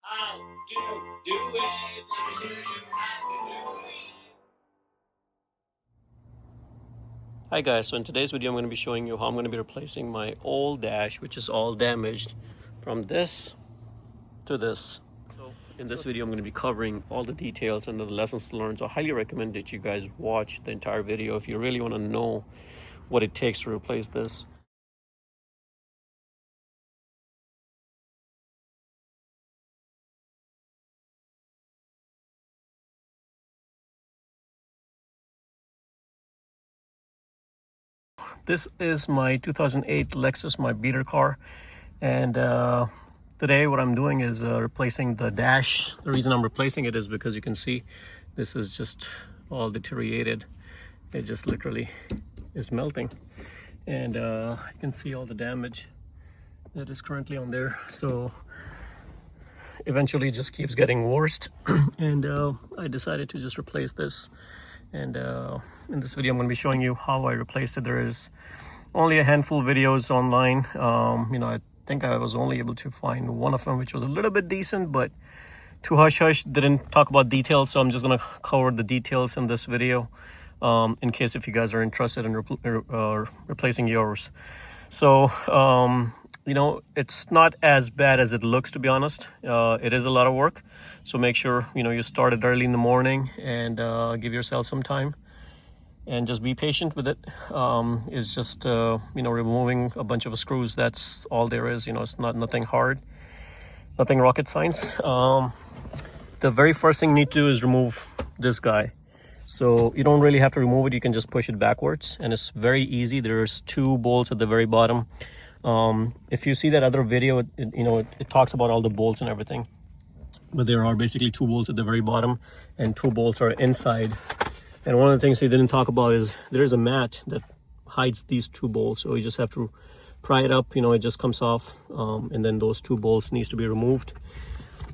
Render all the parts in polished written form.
How to do it. Let me show you how to do it. Hi guys, so in today's video I'm going to be showing you how I'm going to be replacing my old dash, which is all damaged, from this to this. So in this video I'm going to be covering all the details and the lessons learned, so I highly recommend that you guys watch the entire video if you really want to know what it takes to replace this. This is my 2008 Lexus, my beater car, and today what I'm doing is replacing the dash. The reason I'm replacing it is because you can see this is just all deteriorated. It just literally is melting, and you can see all the damage that is currently on there. So eventually it just keeps getting worse and I decided to just replace this. And in this video I'm going to be showing you how I replaced it. There is only a handful of videos online. I think I was only able to find one of them which was a little bit decent, but too hush-hush, didn't talk about details, so I'm just going to cover the details in this video in case if you guys are interested in replacing yours. So it's not as bad as it looks, to be honest. It is a lot of work, so make sure you start it early in the morning and give yourself some time and just be patient with it. It's just removing a bunch of screws. That's all there is. It's nothing hard, nothing rocket science. The very first thing you need to do is remove this guy. So you don't really have to remove it, you can just push it backwards, and it's very easy. There's two bolts at the very bottom. If you see that other video, it talks about all the bolts and everything, but there are basically two bolts at the very bottom and two bolts are inside. And one of the things they didn't talk about is there is a mat that hides these two bolts, so you just have to pry it up. It just comes off, and then those two bolts needs to be removed.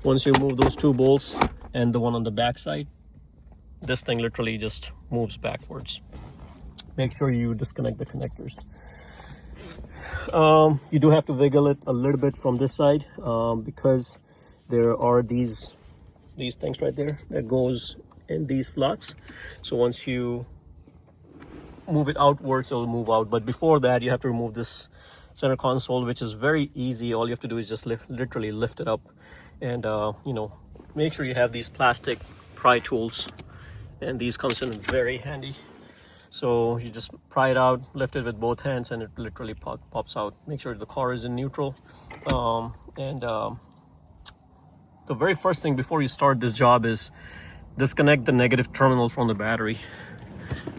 Once you remove those two bolts and the one on the back side, this thing literally just moves backwards. Make sure you disconnect the connectors. You do have to wiggle it a little bit from this side because there are these things right there that goes in these slots. So once you move it outwards, it'll move out. But before that, you have to remove this center console, which is very easy. All you have to do is just literally lift it up, and make sure you have these plastic pry tools, and these comes in very handy. So you just pry it out, lift it with both hands, and it literally pops out. Make sure the car is in neutral. The very first thing before you start this job is disconnect the negative terminal from the battery.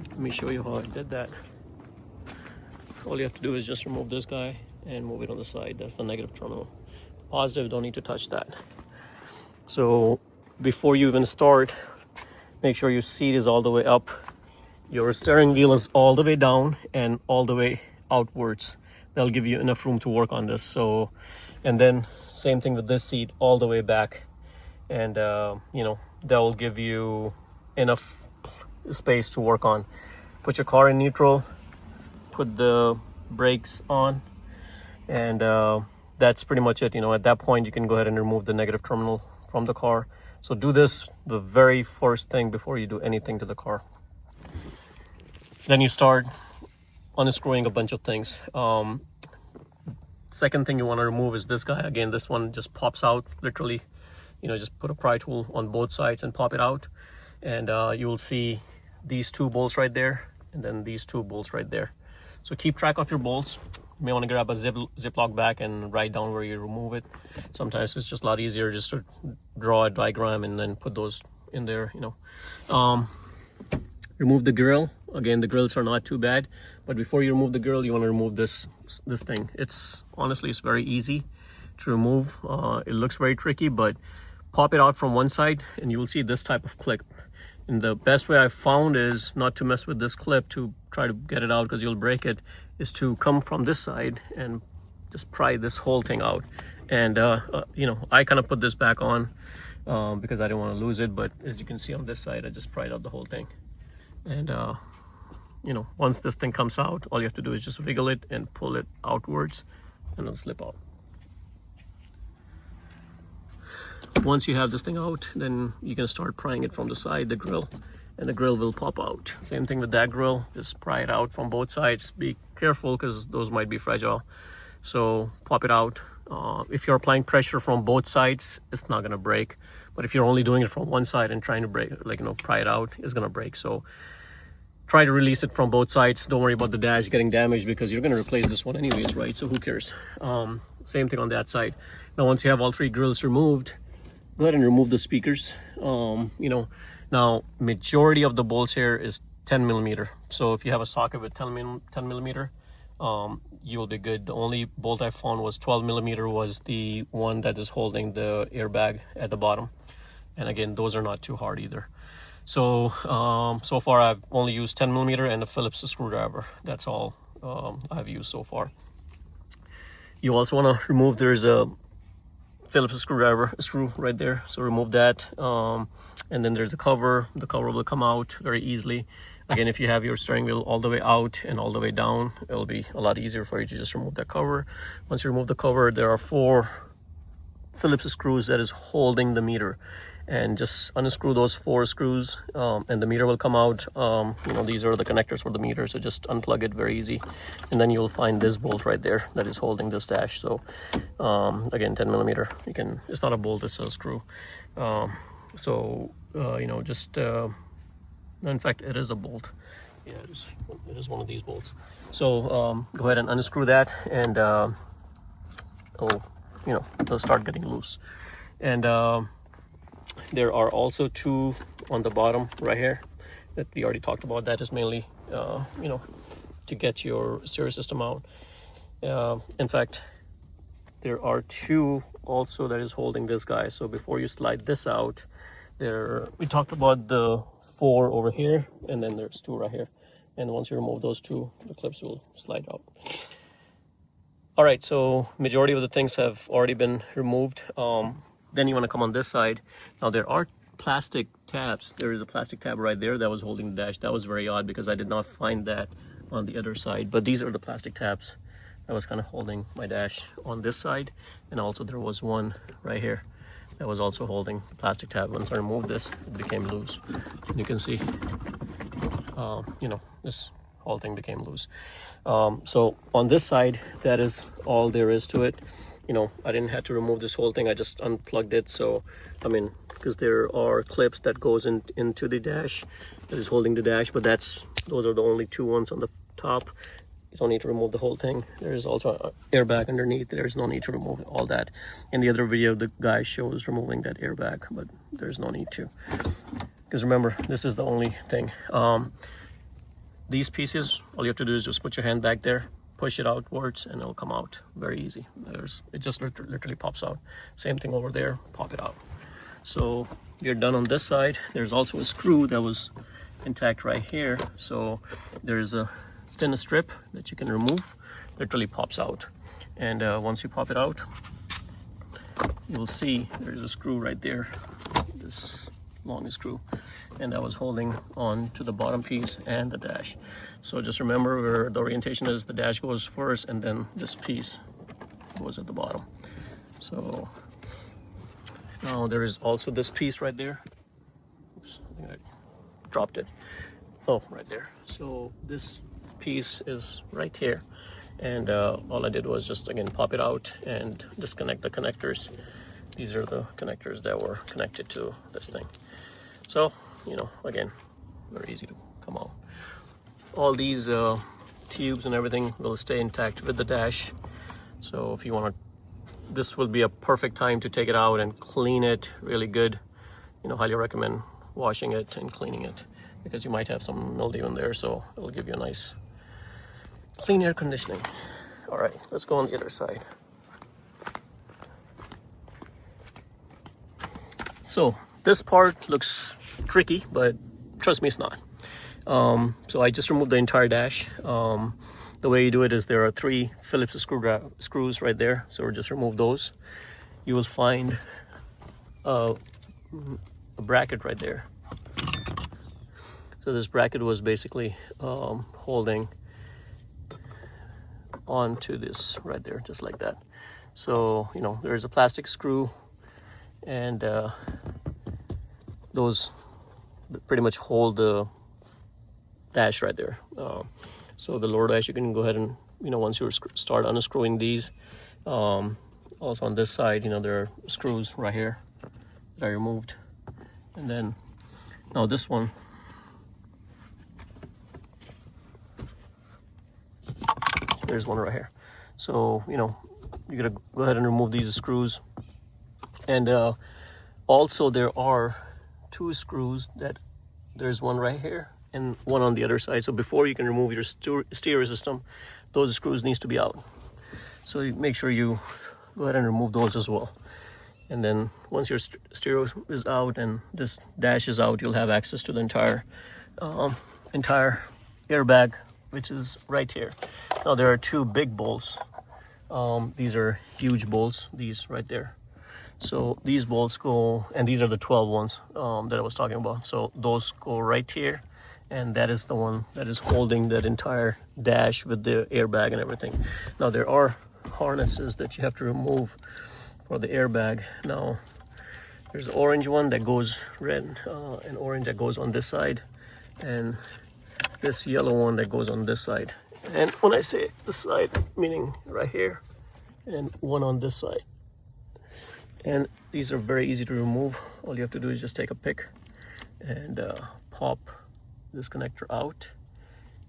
Let me show you how I did that. All you have to do is just remove this guy and move it on the side. That's the negative terminal. Positive, don't need to touch that. So before you even start, make sure your seat is all the way up. Your steering wheel is all the way down and all the way outwards. That'll give you enough room to work on this. So, and then same thing with this seat, all the way back. And that will give you enough space to work on. Put your car in neutral, put the brakes on, and that's pretty much it. At that point you can go ahead and remove the negative terminal from the car. So do this the very first thing before you do anything to the car. Then you start unscrewing a bunch of things. Second thing you want to remove is this guy. Again, this one just pops out literally. Just put a pry tool on both sides and pop it out, and you will see these two bolts right there and then these two bolts right there. So keep track of your bolts. You may want to grab a Ziploc bag and write down where you remove it. Sometimes it's just a lot easier just to draw a diagram and then put those in there. Remove the grill. Again, the grills are not too bad, but before you remove the grill, you want to remove this thing. It's very easy to remove. It looks very tricky, but pop it out from one side and you will see this type of clip. And the best way I've found is not to mess with this clip to try to get it out, because you'll break it, is to come from this side and just pry this whole thing out. And I kind of put this back on because I didn't want to lose it, but as you can see on this side, I just pried out the whole thing. And once this thing comes out, all you have to do is just wiggle it and pull it outwards and it'll slip out. once you have this thing out, then you can start prying it from the side, the grill, and the grill will pop out. Same thing with that grill, just pry it out from both sides. Be careful because those might be fragile. So pop it out. If you're applying pressure from both sides, it's not gonna break. But if you're only doing it from one side and trying to break, like, you know, pry it out, it's gonna break. So try to release it from both sides. Don't worry about the dash getting damaged because you're gonna replace this one anyways, right? So who cares? Same thing on that side. Now, once you have all three grills removed, go ahead and remove the speakers. You know, now majority of the bolts here is 10 millimeter. So if you have a socket with 10 millimeter, you will be good. The only bolt I found was 12 millimeter, was the one that is holding the airbag at the bottom. And again, those are not too hard either. So so far I've only used 10 millimeter and a Phillips screwdriver. That's all I've used so far. You also want to remove, there's a Phillips screwdriver screw right there, so remove that. And then there's a cover. The cover will come out very easily. Again, if you have your steering wheel all the way out and all the way down, it'll be a lot easier for you to just remove that cover. Once you remove the cover, there are 4 Phillips screws that is holding the meter, and just unscrew those 4 screws, and the meter will come out. You know, these are the connectors for the meter, so just unplug it, very easy. And then you'll find this bolt right there that is holding this dash. So again, 10 millimeter, you can, it's not a bolt, it's a screw. You know, just in fact, it is a bolt. Yeah, it is one of these bolts. So go ahead and unscrew that, and you know, they'll start getting loose. And there are also 2 on the bottom right here that we already talked about. That is mainly you know, to get your stereo system out. In fact, there are 2 also that is holding this guy. So before you slide this out, we talked about the 4 over here, and then there's 2 right here. And once you remove those 2, the clips will slide out. All right, so majority of the things have already been removed. Then you want to come on this side. Now there are plastic tabs. There is a plastic tab right there that was holding the dash. That was very odd because I did not find that on the other side. But these are the plastic tabs that was kind of holding my dash on this side. And also there was one right here that was also holding the plastic tab. Once I removed this, it became loose. And you can see, you know, this whole thing became loose. So on this side, that is all there is to it. You know, I didn't have to remove this whole thing. I just unplugged it. So, I mean, because there are clips that goes into the dash that is holding the dash, but those are the only 2 ones on the top. You don't need to remove the whole thing. There is also an airbag underneath. There's no need to remove all that. In the other video, the guy shows removing that airbag, but there's no need to. Because remember, this is the only thing. These pieces, all you have to do is just put your hand back there, push it outwards, and it'll come out very easy. It just literally pops out. Same thing over there, pop it out. So you're done on this side. There's also a screw that was intact right here. So there's a thin strip that you can remove. Literally pops out. And once you pop it out, you'll see there's a screw right there, this long screw, and that was holding on to the bottom piece and the dash. So just remember where the orientation is. The dash goes first, and then this piece goes at the bottom. So now there is also this piece right there. Oops, I think I dropped it. Oh, right there. So this piece is right here, and all I did was just, again, pop it out and disconnect the connectors. These are the connectors that were connected to this thing. So, you know, again, very easy to come out. All these tubes and everything will stay intact with the dash. So if you want to, this will be a perfect time to take it out and clean it really good. You know, highly recommend washing it and cleaning it, because you might have some mildew in there, so it'll give you a nice clean air conditioning. All right, let's go on the other side. So this part looks tricky, but trust me, it's not. So I just removed the entire dash. The way you do it is there are 3 Phillips screws right there. So just remove those. You will find a bracket right there. So this bracket was basically holding onto this right there, just like that. So, you know, there's a plastic screw and those pretty much hold the dash right there. So the lower dash, you can go ahead and, once you start unscrewing these, also on this side, there are screws right here that I removed. And then now this one, there's one right here. So you gotta go ahead and remove these screws. And also there are two screws that there's one right here and one on the other side. So before you can remove your stereo system, those screws needs to be out. So you make sure you go ahead and remove those as well. And then once your stereo is out and this dash is out, you'll have access to the entire airbag, which is right here. Now there are two big bolts. These are huge bolts, these right there. So these bolts go, and these are the 12 ones that I was talking about. So those go right here, and that is the one that is holding that entire dash with the airbag and everything. Now there are harnesses that you have to remove for the airbag. Now there's an orange one that goes red, and orange that goes on this side, and this yellow one that goes on this side. And when I say this side, meaning right here, and one on this side. And these are very easy to remove. All you have to do is just take a pick and pop this connector out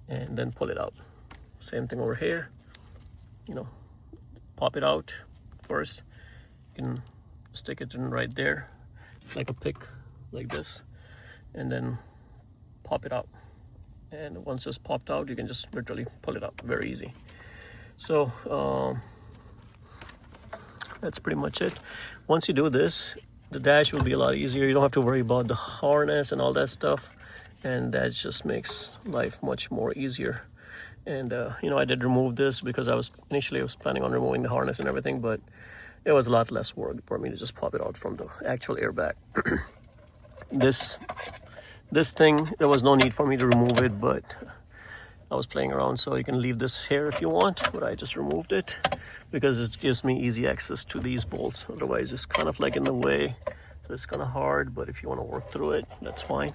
and then pull it out. Same thing over here, pop it out first. You can stick it in right there, like a pick, like this, and then pop it out. And once it's popped out, you can just literally pull it out. Very easy. So that's pretty much it. Once you do this, the dash will be a lot easier. You don't have to worry about the harness and all that stuff, and that just makes life much more easier. And I did remove this because initially I was planning on removing the harness and everything, but it was a lot less work for me to just pop it out from the actual airbag. This thing, there was no need for me to remove it, but I was playing around. So you can leave this here if you want, but I just removed it because it gives me easy access to these bolts. Otherwise it's kind of like in the way, so it's kind of hard, but if you want to work through it, that's fine.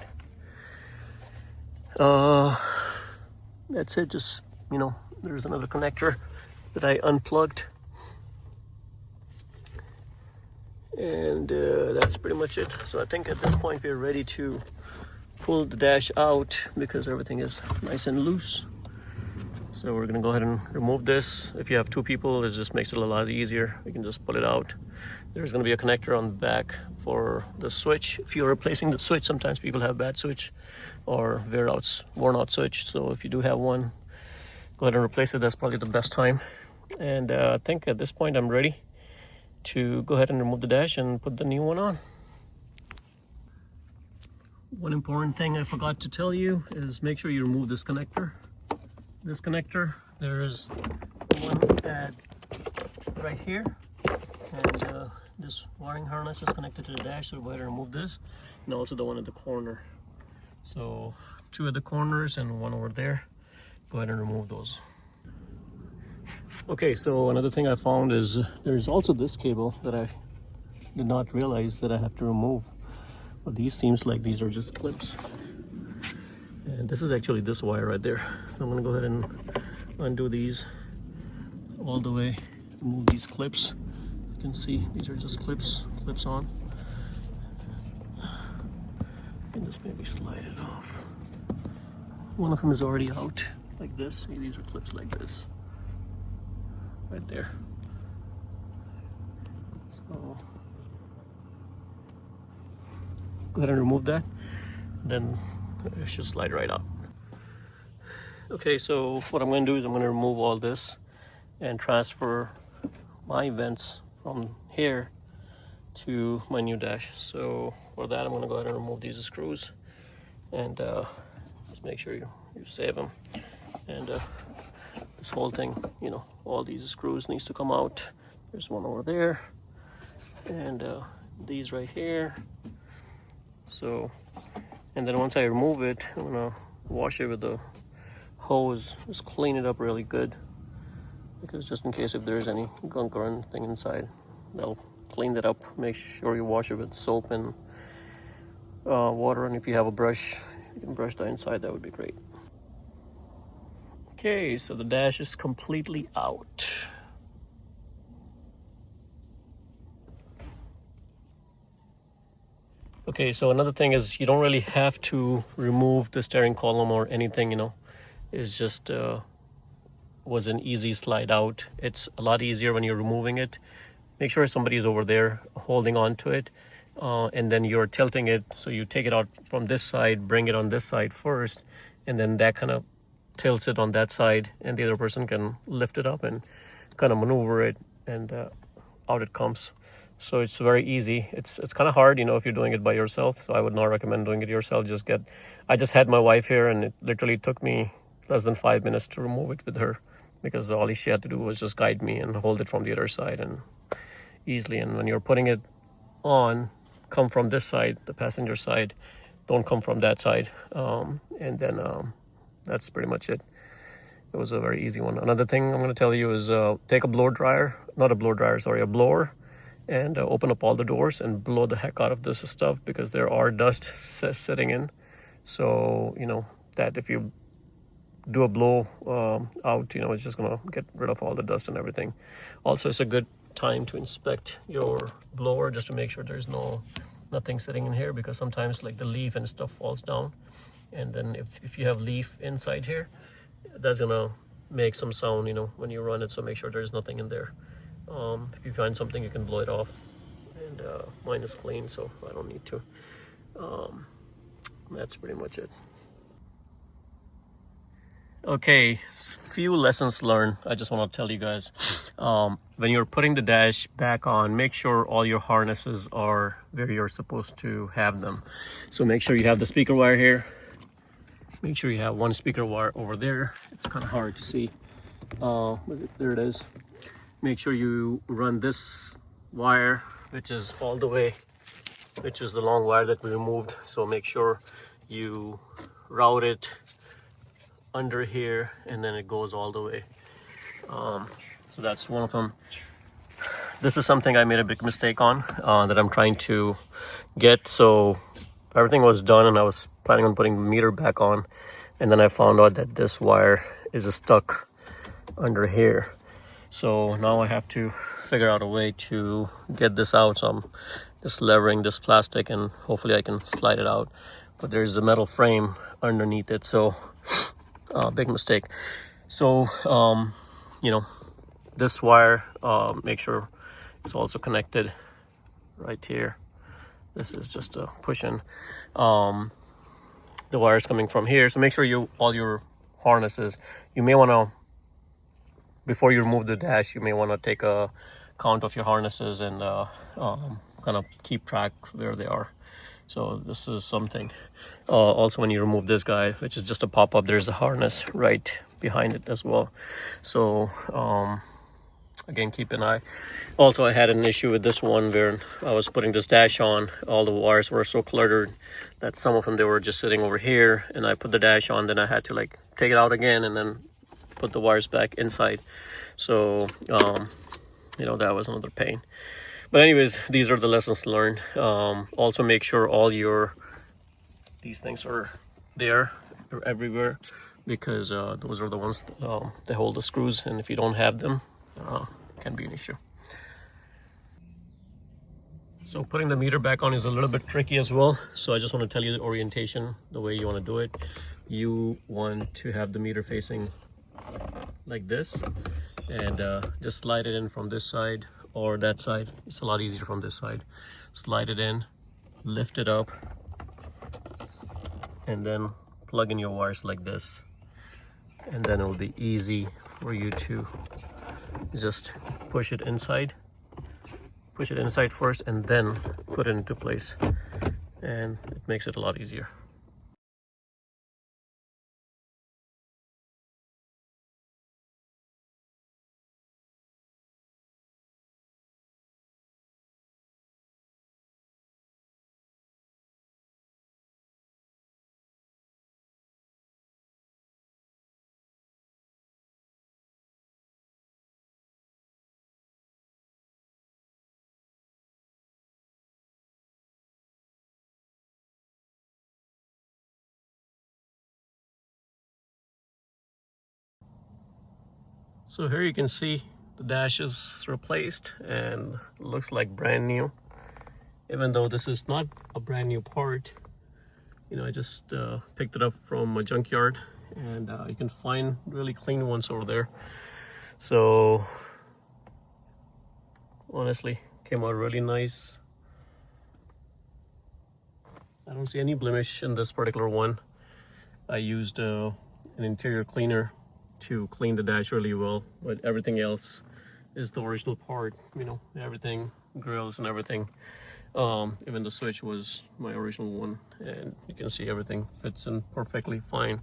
That's it. Just, there's another connector that I unplugged, and that's pretty much it. So I think at this point we're ready to pull the dash out because everything is nice and loose. So we're gonna go ahead and remove this. If you have two people, it just makes it a lot easier. You can just pull it out. There's gonna be a connector on the back for the switch. If you're replacing the switch, sometimes people have bad switch or worn out switch. So if you do have one, go ahead and replace it. That's probably the best time. And I think at this point I'm ready to go ahead and remove the dash and put the new one on. One important thing I forgot to tell you is make sure you remove this connector. This connector, there's one at right here, and this wiring harness is connected to the dash, so go ahead and remove this, and also the one at the corner. So two at the corners and one over there. Go ahead and remove those. Okay, so another thing I found is there's also this cable that I did not realize that I have to remove. But these seems like these are just clips, and this is actually this wire right there. So I'm gonna go ahead and undo these all the way, remove these clips. You can see these are just clips on. And just maybe slide it off. One of them is already out like this. See, these are clips like this right there. So go ahead and remove that, then it should slide right out. Okay, so what I'm going to do is I'm going to remove all this and transfer my vents from here to my new dash. So for that, I'm going to go ahead and remove these screws and just make sure you save them. And this whole thing, all these screws needs to come out. There's one over there, and these right here. So, and then once I remove it, I'm gonna wash it with the hose, just clean it up really good, because just in case if there's any gunk or anything inside, that'll clean that up. Make sure you wash it with soap and water, and if you have a brush, you can brush the inside. That would be great. Okay, so the dash is completely out. Okay, so another thing is you don't really have to remove the steering column or anything, you know. It's just was an easy slide out. It's a lot easier when you're removing it. Make sure somebody is over there holding on to it, and then you're tilting it. So you take it out from this side, bring it on this side first, and then that kind of tilts it on that side, and the other person can lift it up and kind of maneuver it, and out it comes. So it's very easy. It's kind of hard, you know, if you're doing it by yourself. So I would not recommend doing it yourself. I just had my wife here, and it literally took me less than 5 minutes to remove it with her, because all she had to do was just guide me and hold it from the other side and easily. And when you're putting it on, come from this side, the passenger side, don't come from that side. And then that's pretty much it. It was a very easy one. Another thing I'm going to tell you is take a a blower, and open up all the doors and blow the heck out of this stuff, because there are dust sitting in. So, you know, that if you do a blow out, you know, it's just going to get rid of all the dust and everything. Also, it's a good time to inspect your blower just to make sure there's nothing sitting in here, because sometimes like the leaf and stuff falls down, and then if you have leaf inside here, that's gonna make some sound, you know, when you run it. So make sure there's nothing in there. If you find something, you can blow it off, and mine is clean, so I don't need to. That's pretty much it. Okay, few lessons learned. I just want to tell you guys, when you're putting the dash back on, make sure all your harnesses are where you're supposed to have them. So make sure you have the speaker wire here. Make sure you have one speaker wire over there. It's kind of hard to see, but there it is. Make sure you run this wire, which is all the way, which is the long wire that we removed. So make sure you route it under here, and then it goes all the way. So that's one of them. This is something I made a big mistake on, that I'm trying to get. So everything was done, and I was planning on putting the meter back on, and then I found out that this wire is stuck under here. So now I have to figure out a way to get this out. So I'm just levering this plastic, and hopefully I can slide it out. But there's a metal frame underneath it, so big mistake. So you know, this wire, make sure it's also connected right here. This is just a push-in. The wire is coming from here, so make sure all your harnesses, you may want to, before you remove the dash, you may want to take a count of your harnesses and kind of keep track where they are. So this is something. Also, when you remove this guy, which is just a pop-up, there's a harness right behind it as well. So again, keep an eye. Also, I had an issue with this one where I was putting this dash on. All the wires were so cluttered that some of them, they were just sitting over here, and I put the dash on, then I had to like take it out again and then put the wires back inside. So you know, that was another pain. But anyways, these are the lessons learned. Also make sure these things are there, they're everywhere, because those are the ones that hold the screws, and if you don't have them, it can be an issue. So putting the meter back on is a little bit tricky as well. So I just want to tell you the orientation, the way you want to do it. You want to have the meter facing like this, and just slide it in from this side or that side. It's a lot easier from this side. Slide it in, lift it up, and then plug in your wires like this, and then it will be easy for you to just push it inside first, and then put it into place, and it makes it a lot easier. So here you can see the dash is replaced and looks like brand new, even though this is not a brand new part. You know, I just picked it up from a junkyard, and you can find really clean ones over there. So honestly, came out really nice. I don't see any blemish in this particular one. I used an interior cleaner to clean the dash really well, but everything else is the original part. You know, everything, grills and everything. Even the switch was my original one, and you can see everything fits in perfectly fine.